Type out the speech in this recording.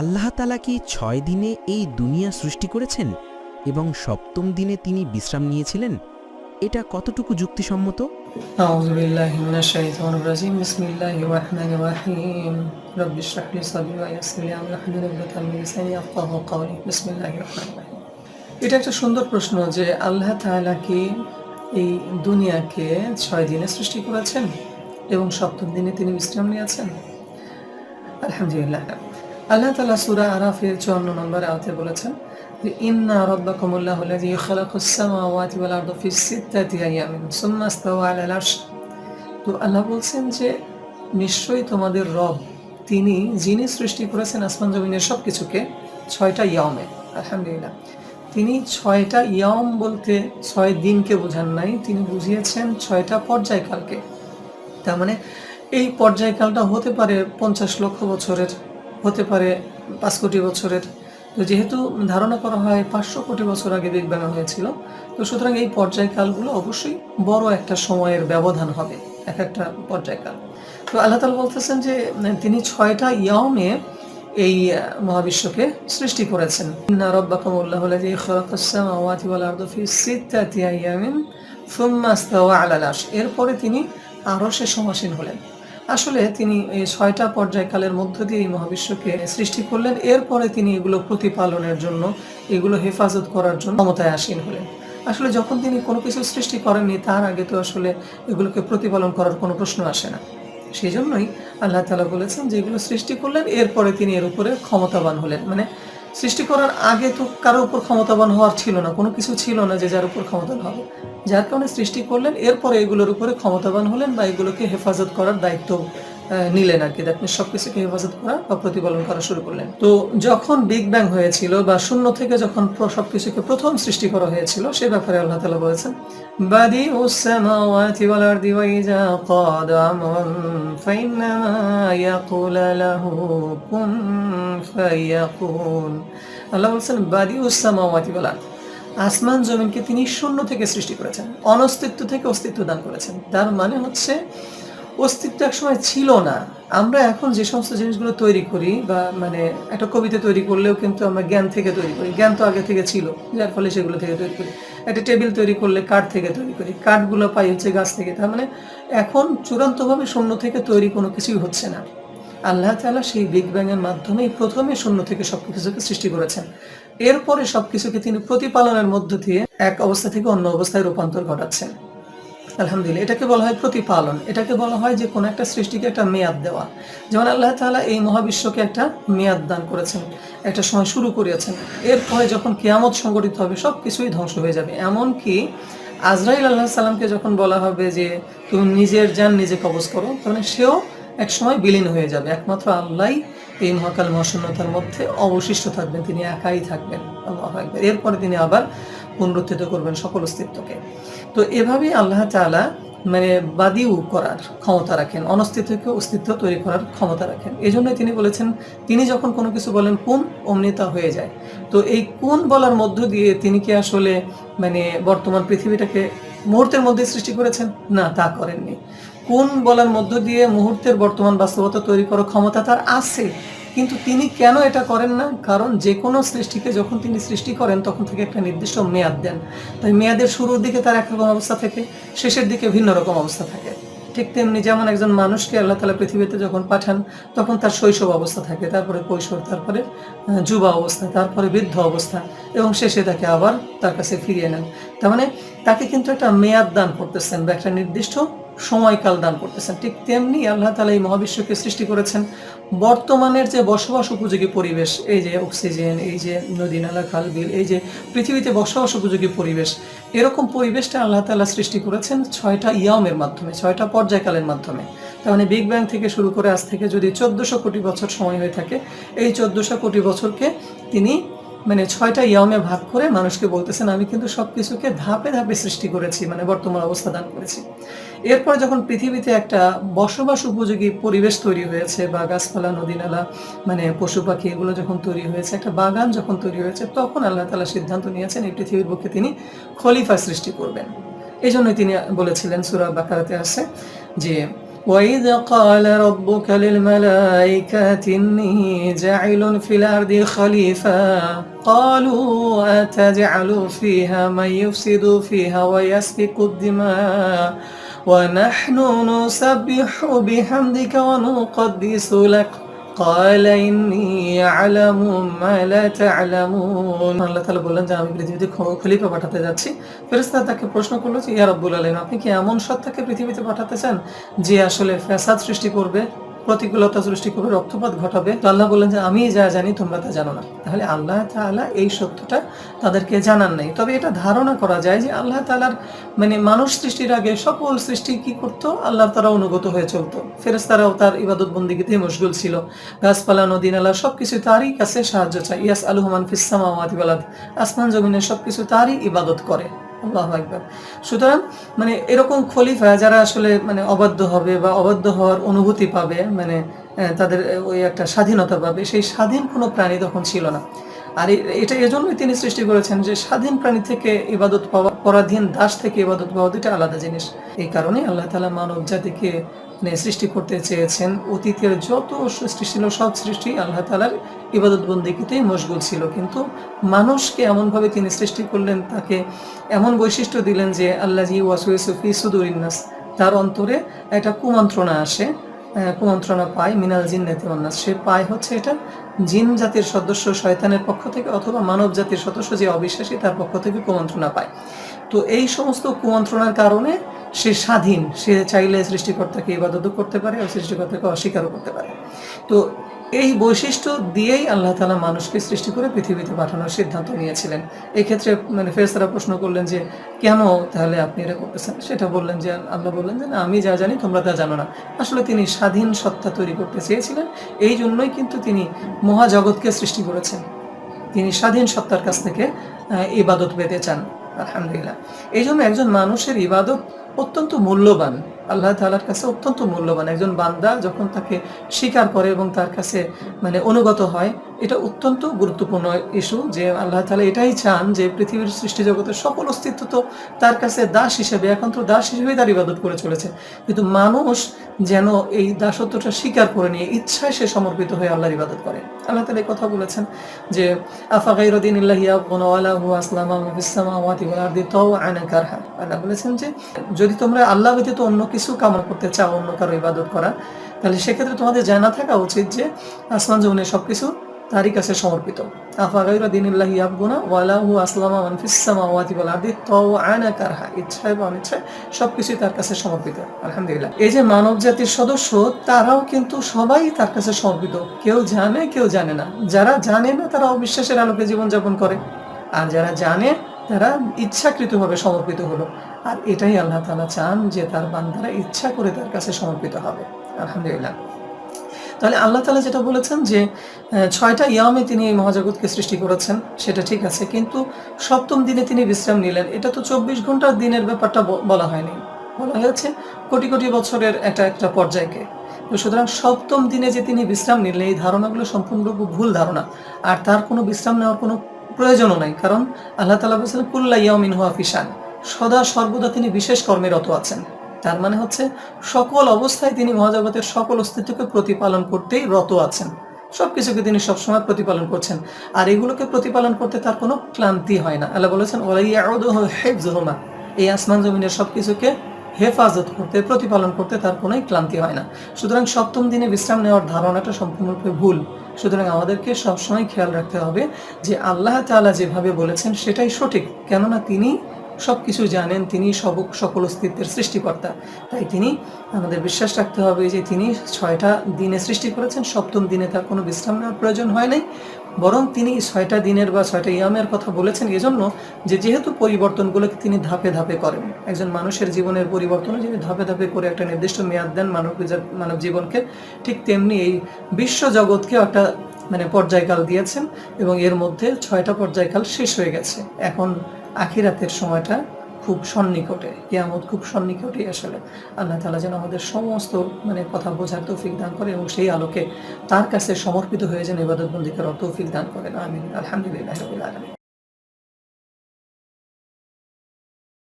আল্লাহ তাআলা কি ৬ দিনে এই দুনিয়া সৃষ্টি করেছেন এবং সপ্তম দিনে তিনি বিশ্রাম নিয়েছিলেন? এটা কতটুকু যুক্তিসম্মত? أعوذ بالله من الشيطان الرجيم بسم الله الرحمن الرحيم رب اشرح لي صدري ويسر لي أمري واحلل عقدة من لساني يفقهوا قولي بسم الله الرحمن الرحيم। এটা একটা সুন্দর প্রশ্ন যে আল্লাহ তাআলা কি এই দুনিয়াকে ৬ দিনে সৃষ্টি করেছেন এবং সপ্তম দিনে তিনি বিশ্রাম নিয়েছেন? আলহামদুলিল্লাহ। আল্লাহ তাআলা সূরা আরাফের ৫৪ নম্বর আয়াতে বলেছেন যে ইন্না রাব্বাকুমুল্লাহুল্লাযী খালাকাস সামাওয়াতি ওয়াল আরদা ফি সিত্তাতি আইয়ামিন সুম্মা ইসতাওয়া আলাল আরশ। তো আল্লাহ বলছেন যে নিশ্চয়ই তোমাদের রব তিনি যিনি সৃষ্টি করেছেন আসমান জমিনের সবকিছুকে ৬টা ইয়ামে। আলহামদুলিল্লাহ। তিনি ৬টা ইয়াম বলতে ৬ দিনকে বোঝান নাই, তিনি বুঝিয়েছেন ৬টা পর্যায়কালকে। তার মানে এই পর্যায়কালটা হতে পারে ৫০ লক্ষ বছরের, হতে পারে ৫ কোটি বছরের। তো যেহেতু ধারণা করা হয় ৫০০ কোটি বছর আগে বিগ ব্যাং হয়েছিল, তো সুতরাং এই পর্যায়কালগুলো অবশ্যই বড় একটা সময়ের ব্যবধান হবে এক একটা পর্যায়কাল। তো আল্লাহ তাআলা বলতেছেন যে তিনি ৬টা ইয়ামে এই মহাবিশ্বকে সৃষ্টি করেছেন। ইন্না রাব্বাকুমুল্লাহুল্লাযী খালাকাস সামাওয়াতি ওয়াল আরদা ফি সিত্তাতি আইয়ামিন সুম্মা ইসতাওয়া আলাল আরশ। এরপরে তিনি আরশে সমাসীন হলেন। আসলে তিনি এই ৬টা পর্যায়কালের মধ্য দিয়ে এই মহাবিশ্বকে সৃষ্টি করলেন। এরপরে তিনি এগুলো প্রতিপালনের জন্য, এগুলো হেফাজত করার জন্য ক্ষমতায় আসীন হলেন। আসলে যখন তিনি কোনো কিছু সৃষ্টি করেননি তার আগে তো আসলে এগুলোকে প্রতিপালন করার কোনো প্রশ্ন আসে না। সেই জন্যই আল্লাহ তাআলা বলেছেন যে এগুলো সৃষ্টি করলেন, এরপরে তিনি এর উপরে ক্ষমতাবান হলেন। মানে সৃষ্টি করার আগে তো কারোর উপর ক্ষমতাবান হওয়ার ছিল না, কোনো কিছু ছিল না যে যার উপর ক্ষমতাবান হবে। যার কারণে সৃষ্টি করলেন, এরপরে এগুলোর উপরে ক্ষমতাবান হলেন বা এগুলোকে হেফাজত করার দায়িত্ব নিলেন আর কি। আপনি সবকিছুকে হেফাজত করা বা প্রতিপালন করা শুরু করলেন। তো যখন বিগ ব্যাং হয়েছিল বা শূন্য থেকে যখন সবকিছুকে প্রথম সৃষ্টি করা হয়েছিল সে ব্যাপারে আল্লাহ তাআলা বলেছেন বাদিউস সামাওয়াতি ওয়াল আরদি ওয়া ইযা ক্বাদা আমরান ফাইন্নামা ইয়াকুলু লাহু কুন ফায়াকুন। আল্লাহ বলেছেন বাদিউস সামাওয়াতি ওয়াল আরদ, আসমান জমিনকে তিনি শূন্য থেকে সৃষ্টি করেছেন, অনস্তিত্ব থেকে অস্তিত্ব দান করেছেন। তার মানে হচ্ছে অস্তিত্ব একসময় ছিল না। আমরা এখন যে সমস্ত জিনিসগুলো তৈরি করি বা মানে একটা কবিতা তৈরি করলেও কিন্তু আমরা জ্ঞান থেকে তৈরি করি, জ্ঞান তো আগে থেকে ছিল, যার ফলে সেগুলো থেকে তৈরি করি। একটা টেবিল তৈরি করলে কাঠ থেকে তৈরি করি, কাঠগুলো পাই হচ্ছে গাছ থেকে। তার মানে এখন চূড়ান্তভাবে শূন্য থেকে তৈরি কোনো কিছুই হচ্ছে না। আল্লাহ তাআলা সেই বিগ ব্যাংয়ের মাধ্যমেই প্রথমে শূন্য থেকে সবকিছুকে সৃষ্টি করেছেন। এরপরে সবকিছুকে তিনি প্রতিপালনের মধ্য দিয়ে এক অবস্থা থেকে অন্য অবস্থায় রূপান্তর ঘটাচ্ছেন। আলহামদুলিল্লাহ। এটাকে বলা হয় প্রতিপালন। এটাকে বলা হয় যে কোনো একটা সৃষ্টিকে একটা মেয়াদ দেওয়া। যেমন আল্লাহ তাআলা এই মহাবিশ্বকে একটা মেয়াদ দান করেছেন, একটা সময় শুরু করিয়েছেন। এরপরে যখন কিয়ামত সংঘটিত হবে সবকিছুই ধ্বংস হয়ে যাবে। এমনকি আজরাইল আলাইহিস সালামকে যখন বলা হবে যে তুমি নিজের জান নিজে কবজ করো, তাহলে সেও এক সময় বিলীন হয়ে যাবে। একমাত্র আল্লাহই এই মহাকাল মহাশূন্যতার মধ্যে অবশিষ্ট থাকবেন, তিনি একাই থাকবেন। আল্লাহু আকবার। এরপরে তিনি আবার পুনরুত্থিত করবেন সকল অস্তিত্বকে। তো এভাবেই আল্লাহ তাআলা মানে বাদিউ করার ক্ষমতা রাখেন, অনস্তিত্ব থেকে অস্তিত্ব তৈরি করার ক্ষমতা রাখেন। এজন্যই তিনি বলেছেন তিনি যখন কোনো কিছু বলেন কুন, অমনি তা হয়ে যায়। তো এই কুন বলার মধ্য দিয়ে তিনি কি আসলে মানে বর্তমান পৃথিবীটাকে মুহূর্তের মধ্যে সৃষ্টি করেছেন? না, তা করেননি। কুন বলার মধ্য দিয়ে মুহূর্তের বর্তমান বাস্তবতা তৈরি করার ক্ষমতা তার আছে, কিন্তু তিনি কেন এটা করেন না? কারণ যে কোনো সৃষ্টিকে যখন তিনি সৃষ্টি করেন তখন থেকে একটা নির্দিষ্ট মেয়াদ দেন। তাই মেয়াদের শুরুর দিকে তার একরকম অবস্থা থাকে, শেষের দিকে ভিন্ন রকম অবস্থা থাকে। ঠিক তেমনি যেমন একজন মানুষকে আল্লাহ তাআলা পৃথিবীতে যখন পাঠান তখন তার শৈশব অবস্থা থাকে, তারপরে কৈশোর, তারপরে যুবা অবস্থা, তারপরে বৃদ্ধ অবস্থা এবং শেষে তাকে আবার তার কাছে ফিরিয়ে নেন। তার মানে তাকে কিন্তু একটা মেয়াদ দান করতেছেন বা একটা নির্দিষ্ট সময়কাল দান করতেছেন। ঠিক তেমনি আল্লাহ তাআলা এই মহাবিশ্বকে সৃষ্টি করেছেন বর্তমানের যে বসবাস উপযোগী পরিবেশ, এই যে অক্সিজেন, এই যে নদী নালা খাল বিল, এই যে পৃথিবীতে বসবাস উপযোগী পরিবেশ, এরকম পরিবেশটা আল্লাহ তাআলা সৃষ্টি করেছেন ৬টা ইয়ামের মাধ্যমে, ৬টা পর্যায়কালের মাধ্যমে। তার মানে বিগ ব্যাং থেকে শুরু করে আজ থেকে যদি ১৪০০ কোটি বছর সময় হয়ে থাকে, এই ১৪০০ কোটি বছরকে তিনি মানে ৬টা ইয়ামে ভাগ করে মানুষকে বলতেছেন আমি কিন্তু সবকিছুকে ধাপে ধাপে সৃষ্টি করেছি, মানে বর্তমান অবস্থা দান করেছি। এরপর যখন পৃথিবীতে একটা বসবাস উপযোগী পরিবেশ তৈরি হয়েছে বা গাছপালা, নদী নালা, মানে পশু পাখি এগুলো যখন তৈরি হয়েছে, একটা বাগান যখন তৈরি হয়েছে, তখন আল্লাহ তাআলা সিদ্ধান্ত নিয়েছেন এই পৃথিবীর বুকে তিনি খলিফা সৃষ্টি করবেন। এই জন্যই তিনি বলেছিলেন, সূরা বাকারাতে আছে যে وإذ قال ربك للملائكة إني جاعل في الأرض خليفة قالوا أتجعل فيها من يفسد فيها ويسفك الدماء ونحن نسبح بحمدك ونقدس لك قال إني أعلم ما لا تعلمون। আল্লাহ তাআলা বললেন যে আমি পৃথিবীতে খলিফা পাঠাতে যাচ্ছি। ফেরেশতা তাকে প্রশ্ন করলো যে ইয়া রাব্বুল আলামিন, আপনি কি এমন সত্তাকে পৃথিবীতে পাঠাতে চান যে আসলে ফ্যাসাদ সৃষ্টি করবে, প্রতিকূলতা সৃষ্টি করবে, রক্তপাত ঘটাবে? তো আল্লাহ বললেন যে আমি যা জানি তোমরা তা জানো না। তাহলে আল্লাহ তাআলা এই সত্যটা তাদেরকে জানান নাই। তবে এটা ধারণা করা যায় যে আল্লাহ তাআলার মানে মানুষ সৃষ্টির আগে সকল সৃষ্টি কি করতো, আল্লাহর তারা অনুগত হয়ে চলতো। ফেরেশতারাও তার ইবাদত বন্দিগিতে মশগুল ছিল। গাছপালা, নদী নালা সবকিছু তারই কাছে সাহায্য চায়। ইয়াসআলুহু মান ফিস সামাওয়াতি ওয়াল আরদ, আসমান জমিনের সবকিছু তারই ইবাদত করে। আল্লাহু আকবার। সুতরাং মানে এরকম খলিফা যারা আসলে মানে অবাধ্য হবে বা অবাধ্য হওয়ার অনুভূতি পাবে, মানে তাদের ওই একটা স্বাধীনতা পাবে, সেই স্বাধীন কোনো প্রাণী তখন ছিল না। আর এটা এজন্যই তিনি সৃষ্টি করেছেন যে স্বাধীন প্রাণী থেকে ইবাদত পাওয়া, পরাধীন দাস থেকে ইবাদত পাওয়া দুটো আলাদা জিনিস। এই কারণে আল্লাহ তাআলা মানব জাতিকে সৃষ্টি করতে চেয়েছেন। অতীতের যত সৃষ্টি ছিল সব সৃষ্টি আল্লাহ তাআলার ইবাদত বন্দেগীতেই মশগুল ছিল, কিন্তু মানুষকে এমনভাবে তিনি সৃষ্টি করলেন, তাকে এমন বৈশিষ্ট্য দিলেন যে আল্লাযী ওয়াসওয়াসু ফি সুদুরিন নাস, তার অন্তরে একটা কুমন্ত্রণা আসে, কুমন্ত্রণা পায়, মিনাল জিন্নাতি ওয়ান নাস, সে পায় হচ্ছে এটা জিন জাতির সদস্য শয়তানের পক্ষ থেকে অথবা মানব জাতির সদস্য যে অবিশ্বাসী তার পক্ষ থেকে কুমন্ত্রণা পায়। তো এই সমস্ত কুমন্ত্রণার কারণে সে স্বাধীন, সে চাইলে সৃষ্টিকর্তাকে ইবাদত করতে পারে আর সৃষ্টিকর্তাকে অস্বীকারও করতে পারে। তো এই বৈশিষ্ট্য দিয়েই আল্লাহ তাআলা মানুষকে সৃষ্টি করে পৃথিবীতে পাঠানোর সিদ্ধান্ত নিয়েছিলেন। এই ক্ষেত্রে মানে ফেরেশতারা প্রশ্ন করলেন যে কেন তাহলে আপনি এটা করতেছেন? সেটা বললেন যে আল্লাহ বললেন যে না, আমি যা জানি তোমরা তা জানো না। আসলে তিনি স্বাধীন সত্তা তৈরি করতে চেয়েছিলেন, এই জন্যই কিন্তু তিনি মহাজগৎকে সৃষ্টি করেছেন। তিনি স্বাধীন সত্তার কাছ থেকে ইবাদত পেতে চান। আলহামদুলিল্লাহ। এই জন্য একজন মানুষের ইবাদত অত্যন্ত মূল্যবান, আল্লাহ তাআলার কাছে অত্যন্ত মূল্যবান। একজন বান্দা যখন তাকে স্বীকার করে এবং তার কাছে মানে অনুগত হয়, এটা অত্যন্ত গুরুত্বপূর্ণ ইস্যু যে আল্লাহ তাআলা এটাই চান যে পৃথিবীর সৃষ্টি জগতের সকল অস্তিত্ব তো তার কাছে দাস হিসেবে, একান্ত দাস হিসেবেই তার ইবাদত করে চলেছে, কিন্তু মানুষ যেন এই দাসত্বটা স্বীকার করে নিয়ে ইচ্ছায় সে সমর্পিত হয়ে আল্লাহর ইবাদত করে। আল্লাহ তাআলা এই কথা বলেছেন যে আফা গায়রা দীনিল্লাহি ইয়াবগুনা ওয়া লাহু আসলামা মা ফিস সামাওয়াতি ওয়াল আরদি তাওআন কারহা। আল্লাহ বলেছেন যে যদি তোমরা আল্লাহ ব্যতীত অন্য কিছু কামনা করতে চাও, অন্য কারো ইবাদত করা, তাহলে সেক্ষেত্রে তোমাদের জানা থাকা উচিত যে আসমান জমিনের সবকিছু তারই কাছে সমর্পিত। আফা গায়রা দীনিল্লাহি ইয়াবগুনা ওয়া লাহু আসলামা মান ফিস সামাওয়াতি ওয়াল আরদি তাওআন কারহা, ইচ্ছায় বা অনিচ্ছায় সবকিছুই তার কাছে সমর্পিত। আলহামদুলিল্লাহ। এই যে মানব জাতির সদস্য, তারাও কিন্তু সবাই তার কাছে সমর্পিত। কেউ জানে, কেউ জানে না। যারা জানে না তারা অবিশ্বাসের আলোকে জীবনযাপন করে, আর যারা জানে তারা ইচ্ছাকৃতভাবে সমর্পিত হলো। আর এটাই আল্লাহ তাআলা চান যে তার বান্দারা ইচ্ছা করে তার কাছে সমর্পিত হবে। আলহামদুলিল্লাহ। তাহলে আল্লাহ তাআলা যেটা বলেছেন যে 6টা ইয়ামে তিনি এই মহাজগৎকে সৃষ্টি করেছেন, সেটা ঠিক আছে, কিন্তু সপ্তম দিনে তিনি বিশ্রাম নিলেন। এটা তো 24 ঘন্টার দিনের ব্যাপারটা বলা হয়নি, বলা হয়েছে কোটি কোটি বছরের একটা পর্যায়কে। তো সুতরাং সপ্তম দিনে যে তিনি বিশ্রাম নিলেন, এই ধারণাগুলো সম্পূর্ণরূপে ভুল ধারণা। আর তার কোনো বিশ্রাম নেওয়ার কোনো প্রয়োজনও নাই, কারণ আল্লাহ তাআলা বলেছেন কুল্লা ইয়াউমিন হুয়া ফি শান, সদা সর্বদা তিনি বিশেষ কর্মে রত আছেন। তার মানে হচ্ছে সকল অবস্থায় তিনি মহাজগতের সকল অস্তিত্বকে প্রতিপালন করতেই রত আছেন, সবকিছুকে তিনি সবসময় প্রতিপালন করছেন, আর এগুলোকে প্রতিপালন করতে তার কোনো ক্লান্তি হয় না। আল্লাহ বলেছেন ওয়ালা ইয়াউদুহু হিফযুহুমা, এই আসমান জমিনের সবকিছুকে হেফাজত করতে, প্রতিপালন করতে তার কোনোই ক্লান্তি হয় না। সুতরাং সপ্তম দিনে বিশ্রাম নেওয়ার ধারণাটা সম্পূর্ণরূপে ভুল। সুতরাং আমাদেরকে সবসময় খেয়াল রাখতে হবে যে আল্লাহ তাআলা যেভাবে বলেছেন সেটাই সঠিক, কেননা তিনি সবকিছু জানেন, তিনি সকল অস্তিত্বের সৃষ্টিকর্তা। তাই তিনি আমাদের বিশ্বাস রাখতে হবে যে তিনি 6টা দিনে সৃষ্টি করেছেন, সপ্তম দিনে তার কোনো বিশ্রাম নেওয়ার প্রয়োজন হয় নাই, বরং তিনি 6টা দিনের বা 6টা ইয়ামের কথা বলেছেন এজন্য যে যেহেতু পরিবর্তনগুলোকে তিনি ধাপে ধাপে করেন, একজন মানুষের জীবনের পরিবর্তনে যিনি ধাপে ধাপে করে একটা নির্দিষ্ট মেয়াদ দেন মানব জীবনকে, ঠিক তেমনি এই বিশ্ব জগৎকেও একটা মানে পর্যায়কাল দিয়েছেন, এবং এর মধ্যে 6টা পর্যায়কাল শেষ হয়ে গেছে। এখন আখিরাতের সময়টা খুব সন্নিকটে, কিয়ামত খুব সন্নিকটেই আসলে। আল্লাহ তাআলা যেন আমাদের সমস্ত মানে কথা বোঝার তৌফিক দান করে এবং সেই আলোকে তার কাছে সমর্পিত হয়ে যেন ইবাদত বন্দি করার তৌফিক দান করেন। আমিন। আলহামদুলিল্লাহি রাব্বিল আলামিন।